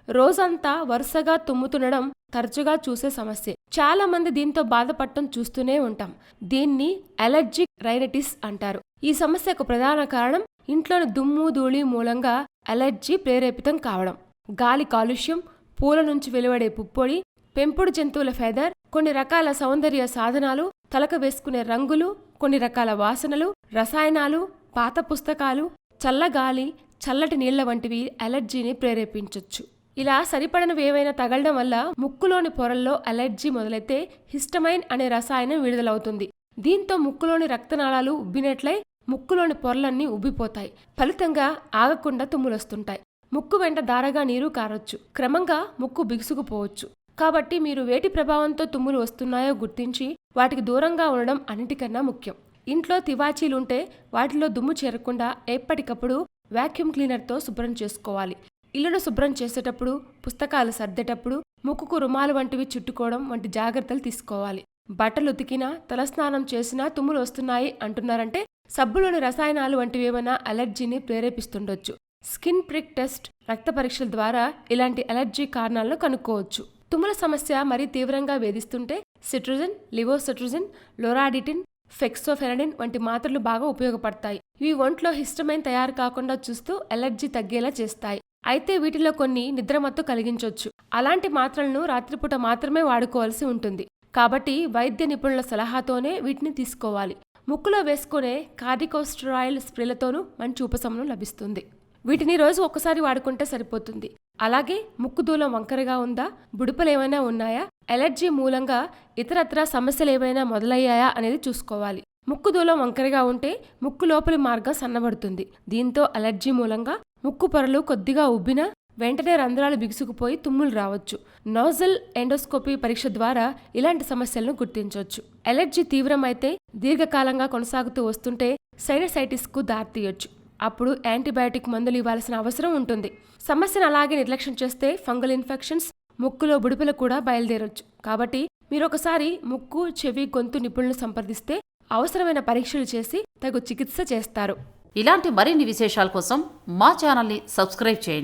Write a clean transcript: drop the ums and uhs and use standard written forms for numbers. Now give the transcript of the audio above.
రోజంతా వరుసగా తుమ్ముతుండడం తరచుగా చూసే సమస్య. చాలా మంది దీంతో బాధపడటం చూస్తూనే ఉంటాం. దీన్ని అలర్జిక్ రైనైటిస్ అంటారు. ఈ సమస్యకు ప్రధాన కారణం ఇంట్లోని దుమ్ము ధూళి మూలంగా అలర్జీ ప్రేరేపితం కావడం. గాలి కాలుష్యం, పూల నుంచి వెలువడే పుప్పొడి, పెంపుడు జంతువుల ఫెదర్, కొన్ని రకాల సౌందర్య సాధనాలు, తలకు వేసుకునే రంగులు, కొన్ని రకాల వాసనలు, రసాయనాలు, పాత పుస్తకాలు, చల్లగాలి, చల్లటి నీళ్ల వంటివి అలర్జీని ప్రేరేపించొచ్చు. ఇలా సరిపడనివి ఏవైనా తగలడం వల్ల ముక్కులోని పొరల్లో అలర్జీ మొదలైతే హిస్టమైన్ అనే రసాయనం విడుదలవుతుంది. దీంతో ముక్కులోని రక్తనాళాలు ఉబ్బినట్లై ముక్కులోని పొరలన్నీ ఉబ్బిపోతాయి. ఫలితంగా ఆగకుండా తుమ్ములొస్తుంటాయి. ముక్కు వెంట దారగా నీరు కారొచ్చు. క్రమంగా ముక్కు బిగుసుకుపోవచ్చు. కాబట్టి మీరు వేటి ప్రభావంతో తుమ్ములు వస్తున్నాయో గుర్తించి వాటికి దూరంగా ఉండడం అన్నిటికన్నా ముఖ్యం. ఇంట్లో తివాచీలుంటే వాటిలో దుమ్ము చేరకుండా ఎప్పటికప్పుడు వాక్యూమ్ క్లీనర్తో శుభ్రం చేసుకోవాలి. ఇల్లును శుభ్రం చేసేటప్పుడు, పుస్తకాలు సర్దేటప్పుడు ముక్కుకు రుమాలు వంటివి చుట్టుకోవడం వంటి జాగ్రత్తలు తీసుకోవాలి. బట్టలు ఉతికినా, తలస్నానం చేసినా తుమ్ములు వస్తున్నాయి అంటున్నారంటే సబ్బులోని రసాయనాలు వంటివేమైనా అలర్జీని ప్రేరేపిస్తుండొచ్చు. స్కిన్ ప్రిక్ టెస్ట్, రక్త పరీక్షల ద్వారా ఇలాంటి అలర్జీ కారణాలను కనుక్కోవచ్చు. తుమ్ముల సమస్య మరీ తీవ్రంగా వేధిస్తుంటే సిట్రుజిన్, లివోసిట్రుజిన్, లోరాడిటిన్, ఫెక్సోఫెనడిన్ వంటి మాత్రలు బాగా ఉపయోగపడతాయి. ఇవి ఒంట్లో హిస్టమైన్ తయారు కాకుండా చూస్తూ అలర్జీ తగ్గేలా చేస్తాయి. అయితే వీటిలో కొన్ని నిద్రమత్తు కలిగించొచ్చు. అలాంటి మాత్రలను రాత్రిపూట మాత్రమే వాడుకోవాల్సి ఉంటుంది. కాబట్టి వైద్య నిపుణుల సలహాతోనే వీటిని తీసుకోవాలి. ముక్కులో వేసుకునే కార్టికోస్టెరాయిడ్ స్ప్రేలతోనూ మంచి ఉపశమనం లభిస్తుంది. వీటిని రోజు ఒక్కసారి వాడుకుంటే సరిపోతుంది. అలాగే ముక్కు దూలం వంకరగా ఉందా, బుడిపలేమైనా ఉన్నాయా, అలర్జీ మూలంగా ఇతరత్రా సమస్యలేమైనా మొదలయ్యాయా అనేది చూసుకోవాలి. ముక్కు దూలం వంకరగా ఉంటే ముక్కు లోపలి మార్గం సన్నబడుతుంది. దీంతో అలర్జీ మూలంగా ముక్కు పొరలు కొద్దిగా ఉబ్బినా వెంటనే రంధ్రాలు బిగుసుకుపోయి తుమ్ములు రావచ్చు. నోజల్ ఎండోస్కోపీ పరీక్ష ద్వారా ఇలాంటి సమస్యలను గుర్తించవచ్చు. అలర్జీ తీవ్రమైతే దీర్ఘకాలంగా కొనసాగుతూ వస్తుంటే సైనసైటిస్కు దారితీయొచ్చు. అప్పుడు యాంటీబయాటిక్ మందులు ఇవ్వాల్సిన అవసరం ఉంటుంది. సమస్యను అలాగే నిర్లక్ష్యం చేస్తే ఫంగల్ ఇన్ఫెక్షన్స్, ముక్కులో బుడిపెలు కూడా బయలుదేరొచ్చు. కాబట్టి మీరొకసారి ముక్కు, చెవి, గొంతు నిపుణులను సంప్రదిస్తే అవసరమైన పరీక్షలు చేసి తగు చికిత్స చేస్తారు. ఇలాంటి మరిన్ని విశేషాల కోసం మా ఛానల్ని సబ్స్క్రైబ్ చేయండి.